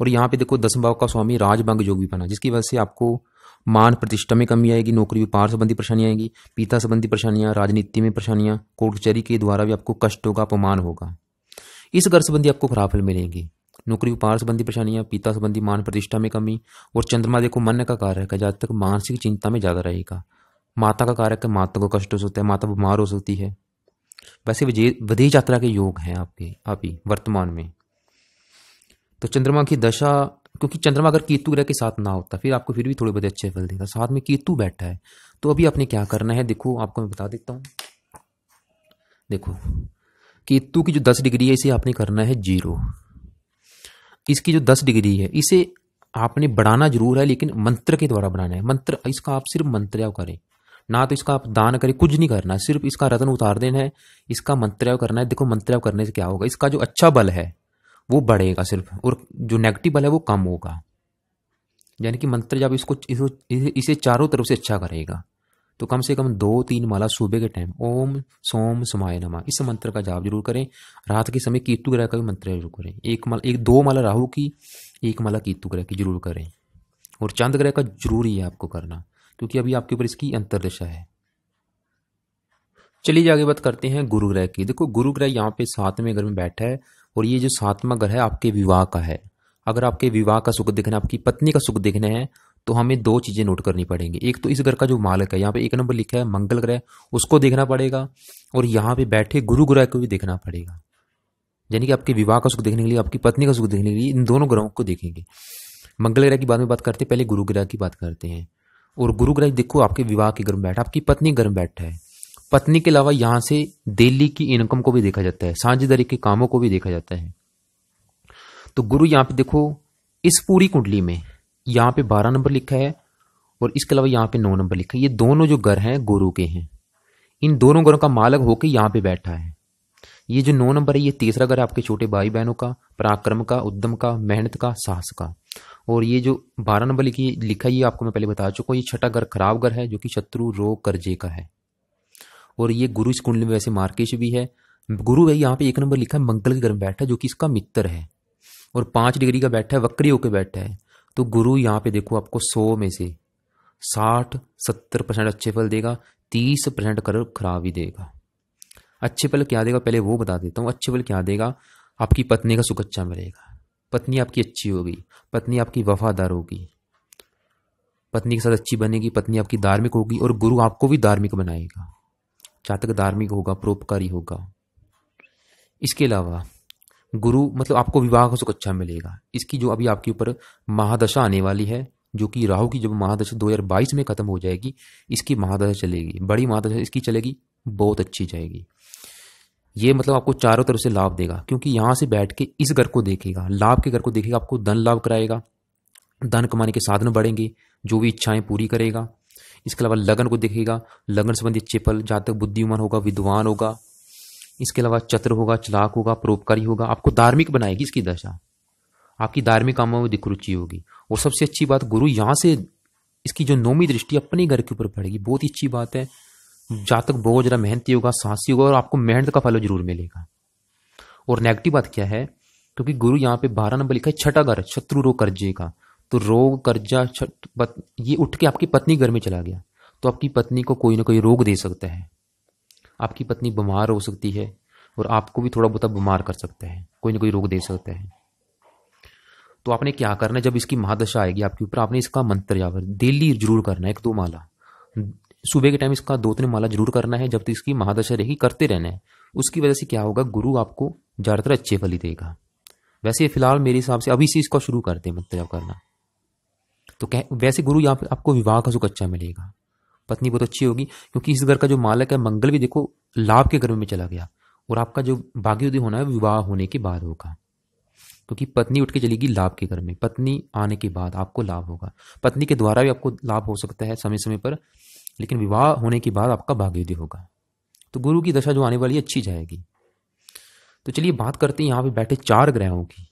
और यहाँ पे देखो 10 भाव का स्वामी राजभंग योग भी बना, जिसकी वजह से आपको मान प्रतिष्ठा में कमी आएगी, नौकरी व्यापार संबंधी परेशानी आएगी, पिता संबंधी परेशानियां, राजनीति में परेशानियां, कोर्ट कचहरी के द्वारा भी आपको कष्ट होगा, अपमान होगा। इस घर संबंधी आपको खराब फल मिलेंगे। नौकरी व्यापार संबंधी परेशानियां, पिता संबंधी मान प्रतिष्ठा में कमी। और चंद्रमा देखो मन का कारक है, जहां तक मानसिक चिंता में ज्यादा रहेगा। माता का कारक है, माता को कष्ट हो सकता है, माता बीमार हो सकती है। वैसे विदेश यात्रा के योग हैं आपके अभी वर्तमान में। तो चंद्रमा की दशा, क्योंकि चंद्रमा अगर केतु ग्रह के साथ ना होता फिर आपको फिर भी थोड़े बहुत अच्छे फल देगा, साथ में केतु बैठा है। तो अभी आपने क्या करना है देखो, आपको मैं बता देता हूं। देखो केतु की जो 10 डिग्री है इसे आपने करना है 0। इसकी जो 10 डिग्री है इसे आपने बढ़ाना जरूर है, लेकिन मंत्र के द्वारा बढ़ाना है। मंत्र इसका आप सिर्फ मंत्र करें, ना तो इसका आप दान करें, कुछ नहीं करना, सिर्फ इसका रत्न उतार देना है, इसका मंत्र करना है। देखो मंत्र करने से क्या होगा? इसका जो अच्छा बल है वो बढ़ेगा सिर्फ, और जो नेगेटिव बल है वो कम होगा। यानी कि मंत्र जब इसे चारों तरफ से अच्छा करेगा। तो कम से कम 2-3 माला सुबह के टाइम ओम सोम समाय नमः इस मंत्र का जाप जरूर करें। रात के समय केतु ग्रह का भी मंत्र जरूर करें। 2 माला राहु की, 1 माला केतु ग्रह की जरूर करें। और चंद्र ग्रह का जरूरी है आपको करना, क्योंकि अभी आपके ऊपर इसकी अंतर्दशा है। चलिए आगे बात करते हैं गुरु ग्रह की। देखो गुरु ग्रह यहाँ पे 7वें घर में बैठा है, और ये जो 7वां घर है आपके विवाह का है। अगर आपके विवाह का सुख देखना, आपकी पत्नी का सुख देखना है, तो हमें 2 चीजें नोट करनी पड़ेंगी। एक तो इस घर का जो मालिक है, यहाँ पे 1 नंबर लिखा है मंगल ग्रह, उसको देखना पड़ेगा। और यहाँ पे बैठे गुरु ग्रह को भी देखना पड़ेगा। यानी कि आपके विवाह का सुख देखने के लिए, आपकी पत्नी का सुख देखने के लिए इन दोनों ग्रहों को देखेंगे। मंगल ग्रह की बाद में बात करते हैं, पहले गुरु ग्रह की बात करते हैं। और गुरु ग्रह देखो आपके विवाह के घर में बैठा, आपकी पत्नी घर में बैठा है। पत्नी के अलावा यहाँ से डेली की इनकम को भी देखा जाता है, साझेदारी के कामों को भी देखा जाता है। तो गुरु यहाँ पे देखो इस पूरी कुंडली में यहाँ पे 12 नंबर लिखा है, और इसके अलावा यहाँ पे 9 नंबर लिखा है। ये दोनों जो घर हैं गुरु के हैं। इन दोनों घरों का मालिक होकर यहाँ पे बैठा है। ये जो 9 नंबर है ये तीसरा घर है आपके छोटे भाई बहनों का, पराक्रम का, उद्यम का, मेहनत का, साहस का। और ये जो 12 नंबर लिखा है ये आपको मैं पहले बता चुका हूँ, ये छठा घर खराब घर है जो कि शत्रु, रोग, कर्जे का है। और ये गुरु इस कुंडली में वैसे मार्केश भी है। गुरु है यहाँ पे 1 नंबर लिखा है मंगल के घर में बैठा है, जो कि इसका मित्र है, और 5 डिग्री का बैठा है, वक्री होकर बैठा है। तो गुरु यहाँ पे देखो आपको 100 में से 60-70% अच्छे फल देगा, 30% कर खराब ही देगा। अच्छे फल क्या देगा पहले वो बता देता हूँ। अच्छे फल क्या देगा? आपकी पत्नी का सुख अच्छा मिलेगा, पत्नी आपकी अच्छी होगी, पत्नी आपकी वफादार होगी, पत्नी के साथ अच्छी बनेगी, पत्नी आपकी धार्मिक होगी और गुरु आपको भी धार्मिक बनाएगा। जातक धार्मिक होगा, परोपकारी होगा। इसके अलावा गुरु मतलब आपको विवाह का सुख अच्छा मिलेगा। इसकी जो अभी आपके ऊपर महादशा आने वाली है, जो कि राहु की जब महादशा 2022 में खत्म हो जाएगी, इसकी महादशा चलेगी, बड़ी महादशा इसकी चलेगी, बहुत अच्छी जाएगी। ये मतलब आपको चारों तरफ से लाभ देगा, क्योंकि यहां से बैठ के इस घर को देखेगा, लाभ के घर को देखेगा, आपको धन लाभ कराएगा, धन कमाने के साधन बढ़ेंगे, जो भी इच्छाएं पूरी करेगा। इसके अलावा लगन को देखेगा, लगन संबंधी अच्छे फल, जातक बुद्धिमान होगा, विद्वान होगा। इसके अलावा चतुर होगा, चालाक होगा, परोपकारी होगा, आपको धार्मिक बनाएगी इसकी दशा, आपकी धार्मिक कामों में दिख रुचि होगी। और सबसे अच्छी बात, गुरु यहां से इसकी जो नौवीं दृष्टि अपने घर के ऊपर पड़ेगी, बहुत ही अच्छी बात है। जातक बहुत जरा मेहनती होगा, साहसी होगा और आपको मेहनत का फल जरूर मिलेगा। और नेगेटिव बात क्या है, क्योंकि गुरु यहाँ पे 12 नंबर लिखा है, छठा घर शत्रु रोग कर्जे का, तो रोग कर्जा ये उठ के आपकी पत्नी घर में चला गया, तो आपकी पत्नी को कोई ना कोई रोग दे सकता है, आपकी पत्नी बीमार हो सकती है और आपको भी थोड़ा बहुत बीमार कर सकता है, कोई ना कोई रोग दे सकता है। तो आपने क्या करना है, जब इसकी महादशा आएगी आपके ऊपर, आपने इसका मंत्र जाप डेली जरूर करना है, 1-2 माला सुबह के टाइम इसका 2-3 माला जरूर करना है, जब तक इसकी महादशा रहेगी करते रहना है। उसकी वजह से क्या होगा, गुरु आपको ज्यादातर अच्छे फल ही देगा। वैसे फिलहाल मेरे हिसाब से अभी से इसको शुरू करते हैं मंत्र जाप करना। तो वैसे गुरु यहाँ पे आपको विवाह का सुख अच्छा मिलेगा, पत्नी बहुत अच्छी होगी, क्योंकि इस घर का जो मालक है मंगल भी देखो लाभ के घर में चला गया, और आपका जो भाग्योदय होना है विवाह होने के बाद होगा, क्योंकि पत्नी उठ के चलेगी लाभ के घर में, पत्नी आने के बाद आपको लाभ होगा। पत्नी के द्वारा भी आपको लाभ हो सकता है समय समय पर, लेकिन विवाह होने के बाद आपका भाग्योदय होगा। तो गुरु की दशा जो आने वाली है अच्छी जाएगी। तो चलिए बात करते हैं यहाँ पे बैठे 4 ग्रहों की।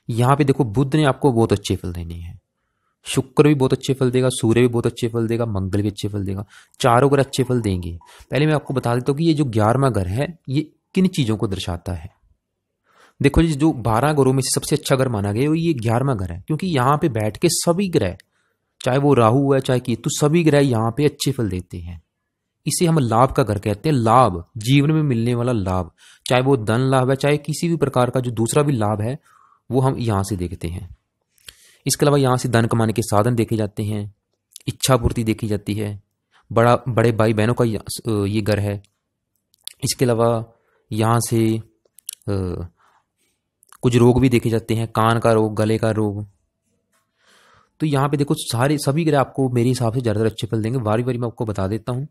यहाँ पे देखो बुध ने आपको बहुत अच्छे फल देने हैं, शुक्र भी बहुत अच्छे फल देगा, सूर्य भी बहुत अच्छे फल देगा, मंगल भी अच्छे फल देगा, चारों ग्रह अच्छे फल देंगे। पहले मैं आपको बता देता हूँ कि ये जो 11वां घर है ये किन चीजों को दर्शाता है। देखो जी, जो 12 घरों में से सबसे अच्छा घर माना गया वो ये 11वां घर है, क्योंकि यहाँ पे बैठ के सभी ग्रह, चाहे वो राहु है चाहे केतु, सभी ग्रह यहाँ पे अच्छे फल देते हैं। इसे हम लाभ का घर कहते हैं। लाभ, जीवन में मिलने वाला लाभ, चाहे वो धन लाभ है चाहे किसी भी प्रकार का जो दूसरा भी लाभ है, वो हम यहाँ से देखते हैं। इसके अलावा यहाँ से धन कमाने के साधन देखे जाते हैं, इच्छा पूर्ति देखी जाती है, बड़े भाई बहनों का ये घर है। इसके अलावा यहाँ से कुछ रोग भी देखे जाते हैं, कान का रोग, गले का रोग। तो यहाँ पे देखो सभी ग्रह आपको मेरे हिसाब से ज्यादातर अच्छे फल देंगे। बारी बारी मैं आपको बता देता हूँ।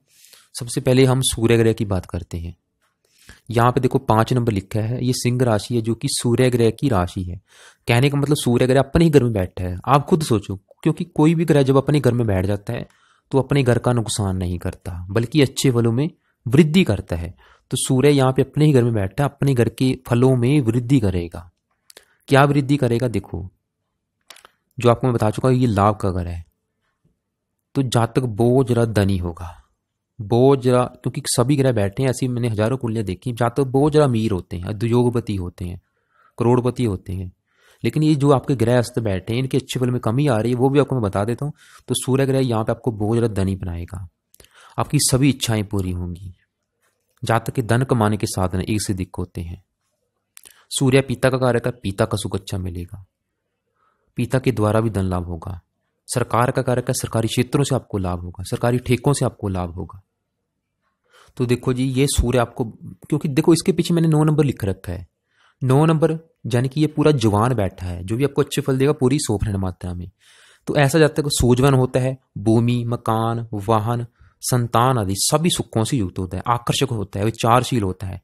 सबसे पहले हम सूर्य ग्रह की बात करते हैं। यहाँ पे देखो 5 नंबर लिखा है, ये सिंह राशि है जो कि सूर्य ग्रह की राशि है। कहने का मतलब सूर्य ग्रह अपने ही घर में बैठा है। आप खुद सोचो, क्योंकि कोई भी ग्रह जब अपने घर में बैठ जाता है तो अपने घर का नुकसान नहीं करता, बल्कि अच्छे फलों में वृद्धि करता है। तो सूर्य यहाँ पे अपने ही घर में बैठा है, अपने घर के फलों में वृद्धि करेगा। क्या वृद्धि करेगा, देखो जो आपको मैं बता चुका हूं, ये लाभ का घर है। तो जातक बहुत जरा धनी होगा, बहुत जरा, क्योंकि सभी ग्रह बैठे हैं, ऐसी मैंने हजारों कुंडलियां देखी, जातक बहुत जरा अमीर होते हैं, उद्योगपति होते हैं, करोड़पति होते हैं। लेकिन ये जो आपके ग्रह अस्त बैठे हैं, इनके अच्छे फल में कमी आ रही है, वो भी आपको मैं बता देता हूँ। तो सूर्य ग्रह यहाँ पे आपको बहुत जरा धनी बनाएगा, आपकी सभी इच्छाएं पूरी होंगी। जातक के धन कमाने के साधन एक से अधिक होते हैं। सूर्य पिता का कारक है, पिता का सुख अच्छा मिलेगा, पिता के द्वारा भी धन लाभ होगा। सरकार का कारक है, सरकारी क्षेत्रों से आपको लाभ होगा, सरकारी ठेकों से आपको लाभ होगा। तो देखो जी, ये सूर्य आपको, क्योंकि देखो इसके पीछे मैंने 9 नंबर लिख रखा है, 9 नंबर यानी कि ये पूरा जवान बैठा है, जो भी आपको अच्छे फल देगा पूरी 100% मात्रा में। तो ऐसा जाता है सूझवान होता है, भूमि, मकान, वाहन, संतान आदि सभी सुखों से युक्त होता है, आकर्षक होता है, विचारशील होता है,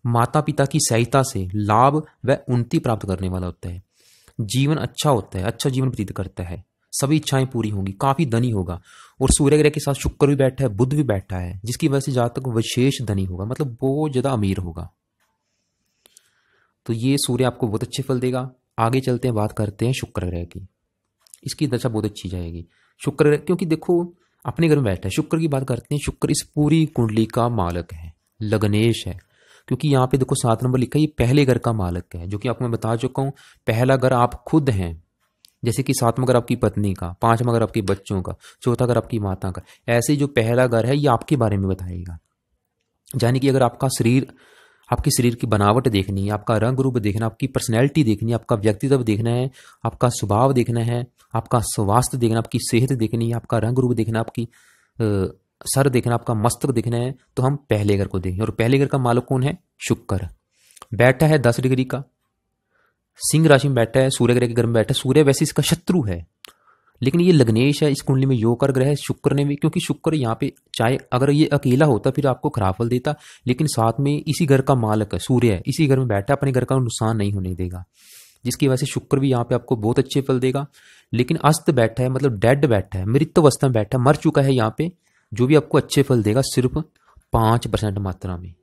माता पिता की सहायता से लाभ व उन्नति प्राप्त करने वाला होता है, जीवन अच्छा होता है, अच्छा जीवन व्यतीत करता है, सभी इच्छाएं पूरी होंगी, काफी धनी होगा। और सूर्य ग्रह के साथ शुक्र भी बैठा है, बुध भी बैठा है, जिसकी वजह से जातक विशेष धनी होगा, मतलब बहुत ज्यादा अमीर होगा। तो ये सूर्य आपको बहुत अच्छे फल देगा। आगे चलते हैं, बात करते हैं शुक्र ग्रह की। इसकी दशा बहुत अच्छी जाएगी। शुक्र ग्रह, क्योंकि देखो अपने घर में बैठा है, शुक्र की बात करते हैं। शुक्र इस पूरी कुंडली का मालक है, लग्नेश है, क्योंकि यहाँ पे देखो 7 नंबर लिखा है, ये पहले घर का मालक है, जो कि आपको मैं बता चुका हूँ। पहला घर आप खुद हैं, जैसे कि 7वां घर आपकी पत्नी का, 5वां घर आपके बच्चों का, 4था घर आपकी माता का। ऐसे जो पहला घर है ये आपके बारे में बताएगा। यानी कि अगर आपका शरीर आपके शरीर की बनावट देखनी है, आपका रंग रूप देखना, आपकी पर्सनैलिटी देखनी है, आपका व्यक्तित्व देखना है, आपका स्वभाव देखना है, आपका स्वास्थ्य देखना, आपकी सेहत देखनी है, आपका रंग रूप देखना, आपकी सर देखना, आपका मस्तक देखना है, तो हम पहले घर को देखेंगे। और पहले घर का मालक कौन है? शुक्र। बैठा है 10 डिग्री का, सिंह राशि में बैठा है, सूर्य ग्रह के घर में बैठा है। सूर्य वैसे इसका शत्रु है, लेकिन ये लग्नेश है, इस कुंडली में योगकर ग्रह है शुक्र ने भी, क्योंकि शुक्र यहाँ पे चाहे अगर ये अकेला होता फिर आपको खराब फल देता, लेकिन साथ में इसी घर का मालक है, सूर्य है, इसी घर में बैठा, अपने घर का नुकसान नहीं होने देगा, जिसकी वजह से शुक्र भी यहाँ पे आपको बहुत अच्छे फल देगा। लेकिन अस्त बैठा है, मतलब डेड बैठा है, मृत अवस्था में बैठा है, मर चुका है, यहाँ पे जो भी आपको अच्छे फल देगा सिर्फ 5% मात्रा में।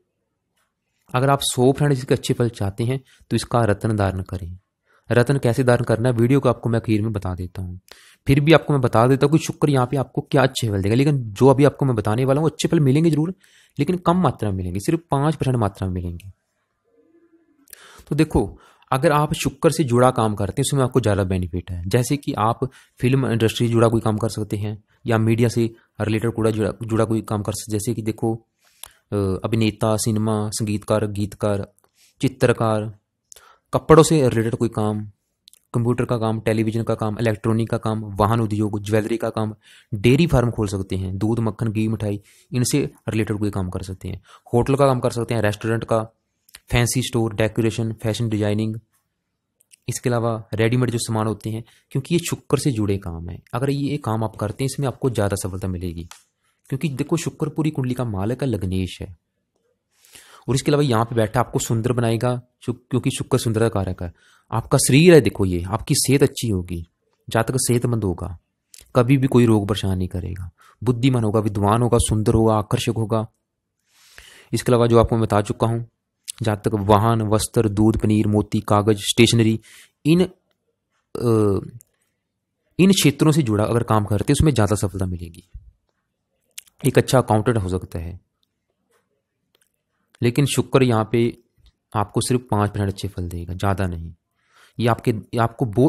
अगर आप 100% इसके अच्छे फल चाहते हैं तो इसका रत्न धारण करें। रत्न कैसे धारण करना है वीडियो को आपको मैं आखिर में बता देता हूँ। फिर भी आपको मैं बता देता हूँ कि शुक्र यहाँ पे आपको क्या अच्छे फल देगा, लेकिन जो अभी आपको मैं बताने वाला हूँ अच्छे फल मिलेंगे जरूर, लेकिन कम मात्रा में मिलेंगे, सिर्फ 5% मात्रा में मिलेंगे। तो देखो, अगर आप शुक्र से जुड़ा काम करते हैं उसमें आपको ज़्यादा बेनिफिट है। जैसे कि आप फिल्म इंडस्ट्री से जुड़ा कोई काम कर सकते हैं, या मीडिया से रिलेटेड जुड़ा कोई काम कर सकते, जैसे कि देखो अभिनेता, सिनेमा, संगीतकार, गीतकार, चित्रकार, कपड़ों से रिलेटेड कोई काम, कंप्यूटर का काम, टेलीविजन का काम, इलेक्ट्रॉनिक का काम, वाहन उद्योग, ज्वेलरी का काम, डेयरी फार्म खोल सकते हैं, दूध, मक्खन, घी, मिठाई, इनसे रिलेटेड कोई काम कर सकते हैं, होटल का काम कर सकते हैं, रेस्टोरेंट का, fancy store, decoration, fashion designing, इसके अलावा रेडीमेड जो सामान होते हैं, क्योंकि ये शुक्र से जुड़े काम है। अगर ये काम आप करते हैं इसमें आपको ज़्यादा सफलता मिलेगी, क्योंकि देखो शुक्र पूरी कुंडली का मालक है, लग्नेश है। और इसके अलावा यहाँ पे बैठा आपको सुंदर बनाएगा, क्योंकि शुक्र सुंदरता कारक है। आपका शरीर है, देखो ये आपकी सेहत अच्छी होगी, जातक सेहतमंद होगा, कभी भी कोई रोग परेशान नहीं करेगा, बुद्धिमान होगा, विद्वान होगा, सुंदर होगा, आकर्षक होगा। इसके अलावा जो आपको मैं बता चुका हूँ, जातक वाहन, वस्त्र, दूध, पनीर, मोती, कागज, स्टेशनरी, इन क्षेत्रों से जुड़ा अगर काम करते हैं उसमें ज़्यादा सफलता मिलेगी। एक अच्छा अकाउंटेंट हो सकता है, लेकिन शुक्र यहाँ पे आपको सिर्फ 5% अच्छे फल देगा, ज़्यादा नहीं। ये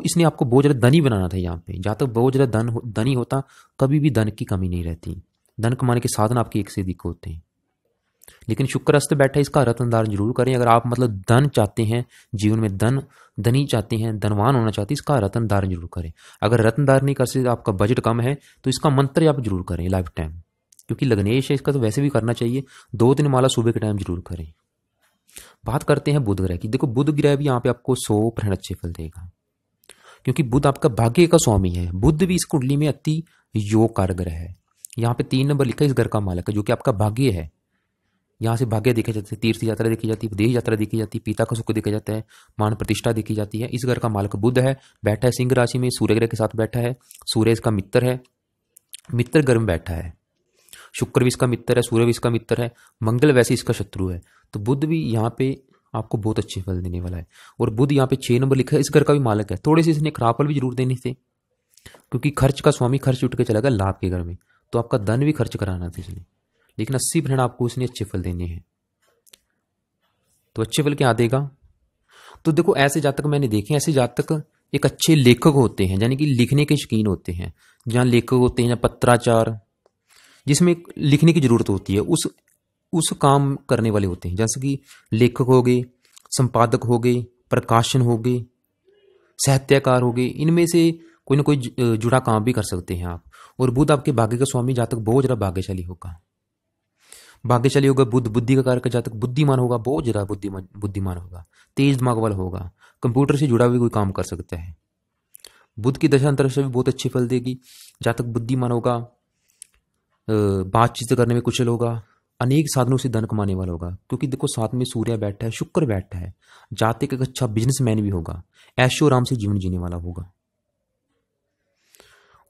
इसने आपको बहुत ज़्यादा धनी बनाना था। यहाँ पे जहाँ तक बहुत ज़्यादा धनी होता, कभी भी धन की कमी नहीं रहती। धन कमाने के साधन आपके एक से अधिक होते हैं, लेकिन शुक्र अस्त बैठा है, इसका रत्न धारण जरूर करें। अगर आप मतलब धन चाहते हैं, जीवन में धनी चाहते हैं, धनवान होना चाहते हैं, इसका रत्न धारण जरूर करें। अगर रत्न धारण नहीं कर सकते, आपका बजट कम है, तो इसका मंत्र आप जरूर करें लाइफ टाइम, क्योंकि लग्नेश है इसका, तो वैसे भी करना चाहिए। 2-3 माला सुबह के टाइम जरूर करें। बात करते हैं बुध ग्रह की। देखो बुध ग्रह भी यहाँ पे आपको 100% अच्छे फल देगा, क्योंकि बुध आपका भाग्य का स्वामी है। बुध भी इस कुंडली में अति योग कारक ग्रह है। यहाँ पे 3 नंबर लिखा है, इस घर का मालक है, जो कि आपका भाग्य है। यहाँ से भाग्य देखा जाता है, तीर्थ यात्रा देखी जाती है, विदेश यात्रा देखी जाती है, पिता का सुख देखा जाता है, मान प्रतिष्ठा देखी जाती है। इस घर का मालक बुध है, बैठा है सिंह राशि में, सूर्य ग्रह के साथ बैठा है। सूर्य इसका मित्र है, मित्र घर में बैठा है। शुक्र भी इसका मित्र है, सूर्य भी इसका मित्र है, मंगल वैसे इसका शत्रु है। तो बुध भी यहाँ पे आपको बहुत अच्छे फल देने वाला है। और बुध यहाँ पे 6 नंबर लिखा है, इस घर का भी मालक है। थोड़े से इसने खराब फल भी जरूर देने थे, क्योंकि खर्च का स्वामी खर्च उठ के चला गया लाभ के घर में, तो आपका धन भी खर्च कराना था इसने, लेकिन 80% आपको इसने अच्छे फल देने हैं। तो अच्छे फल क्या देगा? तो देखो ऐसे जातक मैंने देखे, ऐसे जातक एक अच्छे लेखक होते हैं, यानी कि लिखने के शौकीन होते हैं। जहाँ लेखक होते हैं, पत्राचार, जिसमें लिखने की जरूरत होती है, उस काम करने वाले होते हैं। जैसे कि लेखक हो गए, संपादक हो गए, प्रकाशन हो गए, साहित्यकार हो गए, इनमें से कोई ना कोई जुड़ा काम भी कर सकते हैं आप। और बुध आपके भाग्य का स्वामी जातक बहुत ज़्यादा भाग्यशाली होगा। भाग्यशाली होगा बुध, बुद्धि का कारक जातक बुद्धिमान होगा, बहुत ज़्यादा बुद्धिमान होगा, तेज दिमाग वाला होगा, कंप्यूटर से जुड़ा भी कोई काम कर सकता है। बुध की दशा अंतर से भी बहुत अच्छे फल देगी। जातक बुद्धिमान होगा, बातचीत करने में कुशल होगा, अनेक साधनों से धन कमाने वाला होगा, क्योंकि देखो साथ में सूर्य बैठा है, शुक्र बैठा है। जातक एक अच्छा बिजनेसमैन भी होगा, ऐशो आराम से जीवन जीने वाला होगा।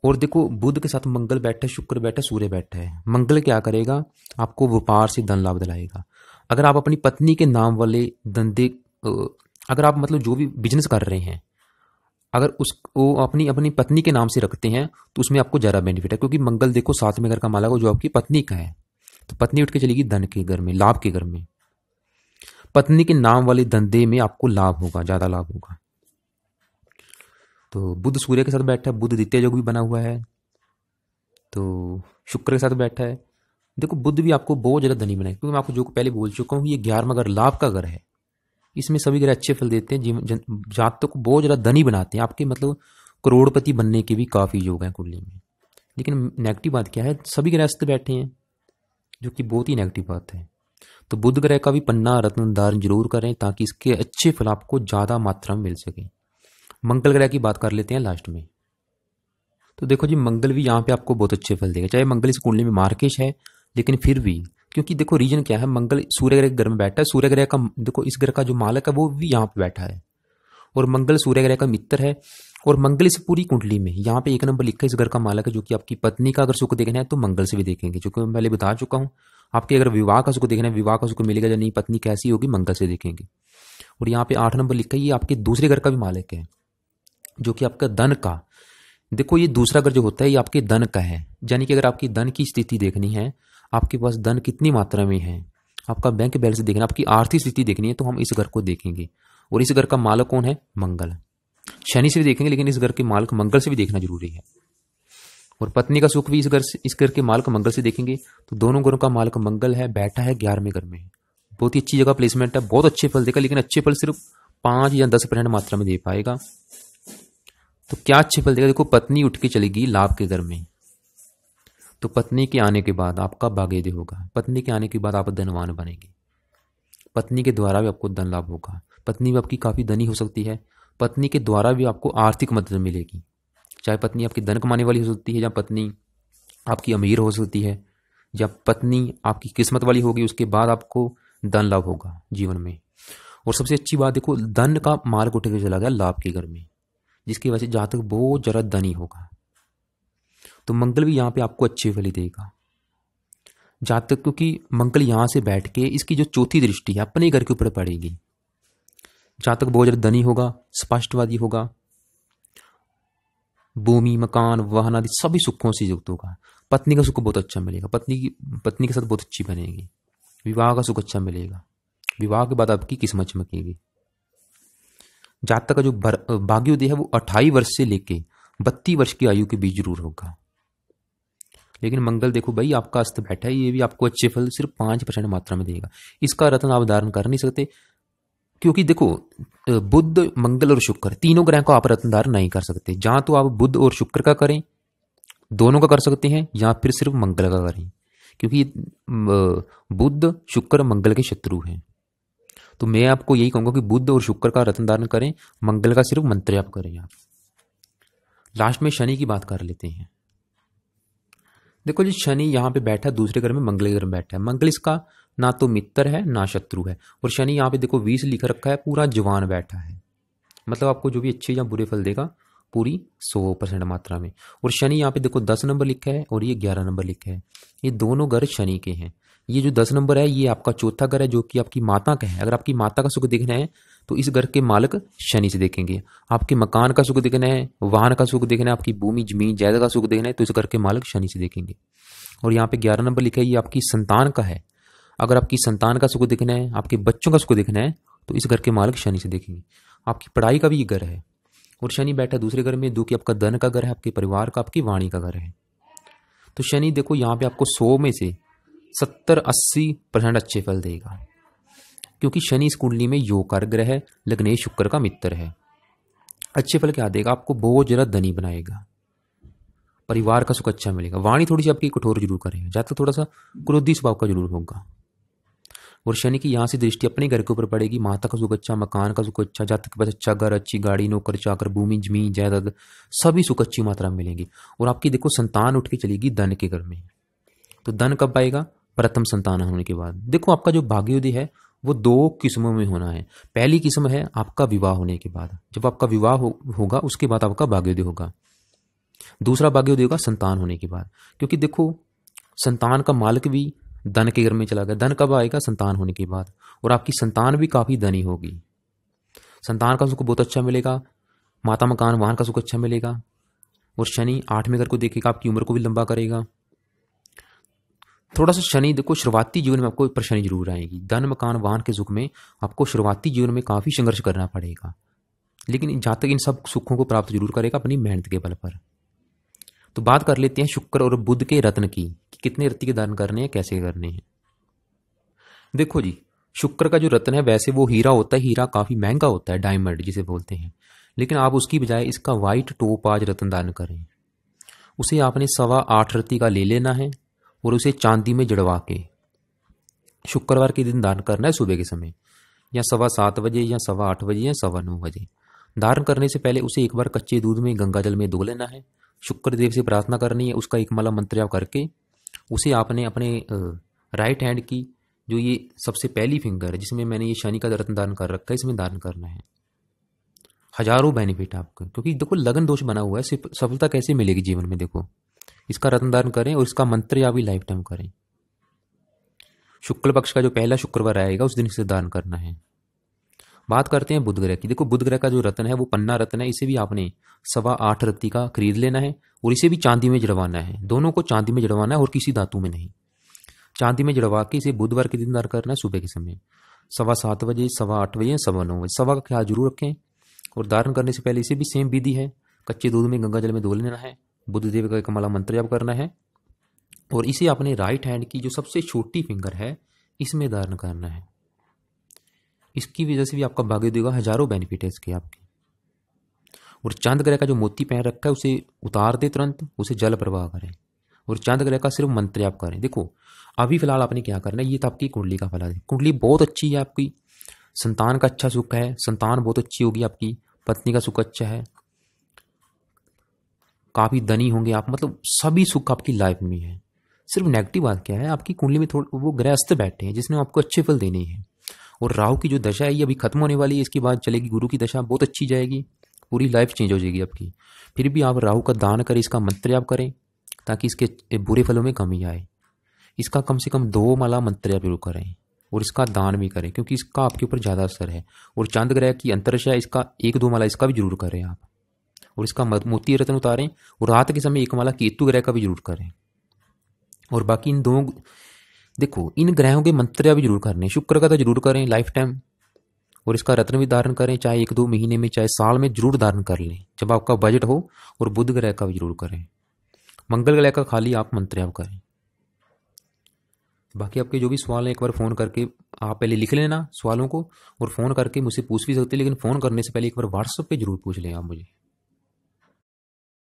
और देखो बुध के साथ मंगल बैठा है, शुक्र बैठा है, सूर्य बैठा है। मंगल क्या करेगा? आपको व्यापार से धन लाभ दिलाएगा। अगर आप अपनी पत्नी के नाम वाले धंधे, अगर आप मतलब जो भी बिजनेस कर रहे हैं, अगर उसको अपनी पत्नी के नाम से रखते हैं तो उसमें आपको ज़्यादा बेनिफिट है, क्योंकि मंगल देखो 7वें घर का मालक हो, जो आपकी पत्नी का है। तो पत्नी उठ के चलेगी धन के घर में, लाभ के घर में। पत्नी के नाम वाले धंधे में आपको लाभ होगा, ज़्यादा लाभ होगा। तो बुध सूर्य के साथ बैठा है, बुध द्वितीय योग भी बना हुआ है। तो शुक्र के साथ बैठा है, देखो बुध भी आपको बहुत ज़्यादा धनी बनाए, क्योंकि मैं आपको जो पहले बोल चुका हूँ, ये 11वां घर लाभ का घर है। इसमें सभी ग्रह अच्छे फल देते हैं, जीवन जातक को बहुत ज़्यादा धनी बनाते हैं, आपके मतलब करोड़पति बनने के भी काफ़ी योग हैं कुंडली में। लेकिन नेगेटिव बात क्या है, सभी ग्रह अस्त बैठे हैं, जो कि बहुत ही नेगेटिव बात है। तो बुध ग्रह का भी पन्ना रत्न धारण जरूर करें, ताकि इसके अच्छे फल आपको ज़्यादा मात्रा में मिल सके। मंगल ग्रह की बात कर लेते हैं लास्ट में। तो देखो जी, मंगल भी यहाँ पे आपको बहुत अच्छे फल देगा, चाहे मंगल इस कुंडली में मार्केश है, लेकिन फिर भी, क्योंकि देखो रीजन क्या है, मंगल सूर्य ग्रह के घर में बैठा है। सूर्य ग्रह का देखो, इस ग्रह का जो मालक है वो भी यहाँ पे बैठा है, और मंगल सूर्य ग्रह का मित्र है। और मंगल इस पूरी कुंडली में यहाँ पे 1 नंबर लिखा है, इस घर का मालक है, जो कि आपकी पत्नी का अगर सुख देखना है तो मंगल से भी देखेंगे, जो कि मैं पहले बता चुका हूँ। आपके अगर विवाह का सुख देखना है, विवाह का सुख मिलेगा या नहीं, पत्नी कैसी होगी, मंगल से देखेंगे। और यहाँ पे 8 नंबर लिखा है, ये आपके दूसरे घर का भी मालिक है, जो कि आपका धन का, देखो ये दूसरा घर जो होता है ये आपके धन का है, यानी कि अगर आपकी धन की स्थिति देखनी है, आपके पास धन कितनी मात्रा में है, आपका बैंक बैलेंस देखना, आपकी आर्थिक स्थिति देखनी है, तो हम इस घर को देखेंगे। और इस घर का मालक कौन है, मंगल। शनि से भी देखेंगे, लेकिन इस घर के मालक मंगल से भी देखना जरूरी है। और पत्नी का सुख भी इस घर के मालक मंगल से देखेंगे। तो दोनों घरों का मालक मंगल है, बैठा है 11वें घर में। बहुत ही अच्छी जगह प्लेसमेंट है, बहुत अच्छे फल देगा, लेकिन अच्छे फल सिर्फ 5 या 10% मात्रा में दे पाएगा। तो क्या अच्छे फल देगा, देखो पत्नी उठ के चलेगी लाभ के घर में, तो पत्नी के आने के बाद आपका भाग्योदय होगा, पत्नी के आने के बाद आप धनवान बनेंगे, पत्नी के द्वारा भी आपको धन लाभ होगा, पत्नी भी आपकी काफ़ी धनी हो सकती है, पत्नी के द्वारा भी आपको आर्थिक मदद मिलेगी, चाहे पत्नी आपकी धन कमाने वाली हो सकती है, या पत्नी आपकी अमीर हो सकती है, या पत्नी आपकी किस्मत वाली होगी, उसके बाद आपको धन लाभ होगा जीवन में। और सबसे अच्छी बात देखो, धन का मार्ग उठ के चला गया लाभ के घर में, जिसकी वजह से जातक बहुत जरा धनी होगा। तो मंगल भी यहाँ पे आपको अच्छे फल देगा जातक, क्योंकि मंगल यहाँ से बैठ के इसकी जो चौथी दृष्टि है अपने घर के ऊपर पड़ेगी। जातक बहुत ज्यादा धनी होगा, स्पष्टवादी होगा, भूमि मकान वाहन आदि सभी सुखों से युक्त होगा। पत्नी का सुख बहुत अच्छा मिलेगा, पत्नी के साथ बहुत अच्छी बनेगी, विवाह का सुख अच्छा मिलेगा, विवाह के बाद आपकी किस्मत चमकेगी। जातक का जो भाग्योदय है वो 28 वर्ष से लेके 32 वर्ष की आयु के बीच जरूर होगा। लेकिन मंगल देखो भाई आपका अस्त बैठा है, ये भी आपको अच्छे फल सिर्फ 5% मात्रा में देगा। इसका रत्न आप धारण कर नहीं सकते, क्योंकि देखो बुध मंगल और शुक्र तीनों ग्रह को आप रत्न धारण नहीं कर सकते। जहां तो आप बुध और शुक्र का करें, दोनों का कर सकते हैं, या फिर सिर्फ मंगल का करें, क्योंकि बुध शुक्र मंगल के शत्रु हैं। तो मैं आपको यही कहूंगा कि बुध और शुक्र का रत्न धारण करें, मंगल का सिर्फ मंत्र आप करें। आप लास्ट में शनि की बात कर लेते हैं। देखो जी, शनि यहाँ पे बैठा दूसरे घर में, मंगल के घर में बैठा है। मंगल इसका ना तो मित्र है ना शत्रु है, और शनि यहाँ पे देखो 20 लिख रखा है, पूरा जवान बैठा है, मतलब आपको जो भी अच्छे या बुरे फल देगा पूरी 100% मात्रा में। और शनि यहाँ पे देखो 10 नंबर लिखा है, और ये 11 नंबर लिखा है, ये दोनों घर शनि के हैं। ये जो 10 नंबर है ये आपका चौथा घर है, जो कि आपकी माता का है। अगर आपकी माता का सुख देखना है तो इस घर के मालिक शनि से देखेंगे। आपके मकान का सुख देखना है, वाहन का सुख देखना है, आपकी भूमि जमीन जायदाद का सुख देखना है, तो इस घर के मालिक शनि से देखेंगे। और यहाँ पे 11 नंबर लिखा है, ये आपकी संतान का है। अगर आपकी संतान का सुख देखना है, आपके बच्चों का सुख देखना है, तो इस घर के मालिक शनि से देखेंगे। आपकी पढ़ाई का भी ये घर है, और शनि बैठा दूसरे घर में, जो कि आपका धन का घर है, आपके परिवार का, आपकी वाणी का घर है। तो शनि देखो यहाँ पे आपको 100 में से 70-80% अच्छे फल देगा, क्योंकि शनि इस कुंडली में योग ग्रह है, लग्नेश शुक्र का मित्र है। अच्छे फल क्या देगा, आपको बहुत ज्यादा धनी बनाएगा, परिवार का सुख अच्छा मिलेगा। वाणी थोड़ी सी आपकी कठोर जरूर करेगा, जातक थोड़ा सा क्रोधी स्वभाव का जरूर होगा। और शनि की यहाँ से दृष्टि अपने घर के ऊपर पड़ेगी, माता का सुख अच्छा, मकान का सुख अच्छा, जातक के पास अच्छा घर, अच्छी गाड़ी, नौकर चाकर, भूमि जमीन जायदाद सभी सुख अच्छी मात्रा में मिलेंगी। और आपकी देखो संतान उठ के चलेगी धन के घर में। तो धन कब आएगा, प्रथम संतान होने के बाद। देखो आपका जो भाग्योदय है वो 2 किस्मों में होना है। पहली किस्म है आपका विवाह होने के बाद, जब आपका विवाह होगा उसके बाद आपका भाग्योदय होगा। दूसरा भाग्योदय होगा संतान होने के बाद, क्योंकि देखो संतान का मालिक भी धन के घर में चला गया। धन कब आएगा, संतान होने के बाद। और आपकी संतान भी काफी धनी होगी, संतान का सुख बहुत अच्छा मिलेगा, माता मकान वाहन का सुख अच्छा मिलेगा। और शनि 8वें घर को देखेगा, आपकी उम्र को भी लंबा करेगा। थोड़ा सा शनि देखो शुरुआती जीवन में आपको परेशानी जरूर आएगी, धन मकान वाहन के सुख में आपको शुरुआती जीवन में काफी संघर्ष करना पड़ेगा, लेकिन जहां तक इन सब सुखों को प्राप्त जरूर करेगा अपनी मेहनत के बल पर। तो बात कर लेते हैं शुक्र और बुध के रत्न की, कि कितने रत्न के दान करने हैं, कैसे करने हैं। देखो जी, शुक्र का जो रत्न है वैसे वो हीरा होता है, हीरा काफी महंगा होता है, डायमंड जिसे बोलते हैं, लेकिन आप उसकी बजाय इसका व्हाइट टोपाज रत्न दान करें। उसे आपने 8.25 रत्ती का ले लेना है और उसे चांदी में जड़वा के शुक्रवार के दिन दान करना है, सुबह के समय, या 7:15 बजे, या 8:15 बजे, या 9:15 बजे। दान करने से पहले उसे एक बार कच्चे दूध में गंगा जल में धो लेना है, शुक्रदेव से प्रार्थना करनी है, उसका एक माला मंत्र जाप करके उसे आपने अपने राइट हैंड की जो ये सबसे पहली फिंगर है जिसमें मैंने ये शनि का रत्न दान कर रखा है, इसमें दान करना है। हजारों बेनिफिट आपको, क्योंकि देखो लगन दोष बना हुआ है, सफलता कैसे मिलेगी जीवन में। देखो इसका रत्न दान करें और इसका मंत्र या भी लाइफ टाइम करें। शुक्ल पक्ष का जो पहला शुक्रवार आएगा उस दिन इसे दान करना है। बात करते हैं बुध ग्रह की। देखो बुध ग्रह का जो रत्न है वो पन्ना रत्न है, इसे भी आपने 8.25 रत्ती का खरीद लेना है और इसे भी चांदी में जड़वाना है। दोनों को चांदी में जड़वाना है और किसी धातु में नहीं। चांदी में जड़वा के इसे बुधवार के दिन दान करना है, सुबह के समय 7:15 बजे, 8:15 बजे, 9:15 बजे। सवा का ख्याल जरूर रखें। और दान करने से पहले इसे भी सेम विधि है, कच्चे दूध में गंगा जल में धो लेना है, बुधदेव का कमला मंत्र जाप करना है और इसे अपने राइट हैंड की जो सबसे छोटी फिंगर है इसमें दान करना है। इसकी वजह से भी आपका भाग्य देगा, हजारों बेनिफिट है इसके आपके। और चांद ग्रह का जो मोती पहन रखा है उसे उतार दे तुरंत, उसे जल प्रवाह करें और चांद ग्रह का सिर्फ मंत्र जाप करें। देखो अभी फिलहाल आपने क्या करना है, ये तो आपकी कुंडली का फल है। कुंडली बहुत अच्छी है आपकी, संतान का अच्छा सुख है, संतान बहुत अच्छी होगी आपकी, पत्नी का सुख अच्छा है, काफी धनी होंगे आप, मतलब सभी सुख आपकी लाइफ में है। सिर्फ नेगेटिव बात क्या है, आपकी कुंडली में थोड़े वो ग्रह अस्त बैठे हैं जिसने आपको अच्छे फल देने हैं। और राहु की जो दशा है ये अभी खत्म होने वाली है, इसके बाद चलेगी गुरु की दशा, बहुत अच्छी जाएगी, पूरी लाइफ चेंज हो जाएगी आपकी। फिर भी आप राहु का दान करें, इसका मंत्र जाप करें ताकि इसके बुरे फलों में कमी आए। इसका कम से कम 2 माला मंत्र जाप जरूर करें और इसका दान भी करें क्योंकि इसका आपके ऊपर ज़्यादा असर है। और चांद ग्रह की अंतरदशा है, इसका 1-2 माला इसका भी जरूर करें आप। और इसका मोती रत्न उतारें और रात के समय 1 माला केतु ग्रह का भी जरूर करें। और बाकी इन दोनों, देखो इन ग्रहों के मंत्र भी जरूर करने, शुक्र का तो जरूर करें लाइफ टाइम और इसका रत्न भी धारण करें, चाहे 1-2 महीने में चाहे साल में जरूर धारण कर लें जब आपका बजट हो। और बुध ग्रह का भी जरूर करें, मंगल ग्रह का खाली आप मंत्र जाप करें। बाकी आपके जो भी सवाल है एक बार फ़ोन करके आप पहले लिख लेना सवालों को और फ़ोन करके मुझसे पूछ भी सकते हैं, लेकिन फ़ोन करने से पहले एक बार व्हाट्सएप पे जरूर पूछ लें आप मुझे।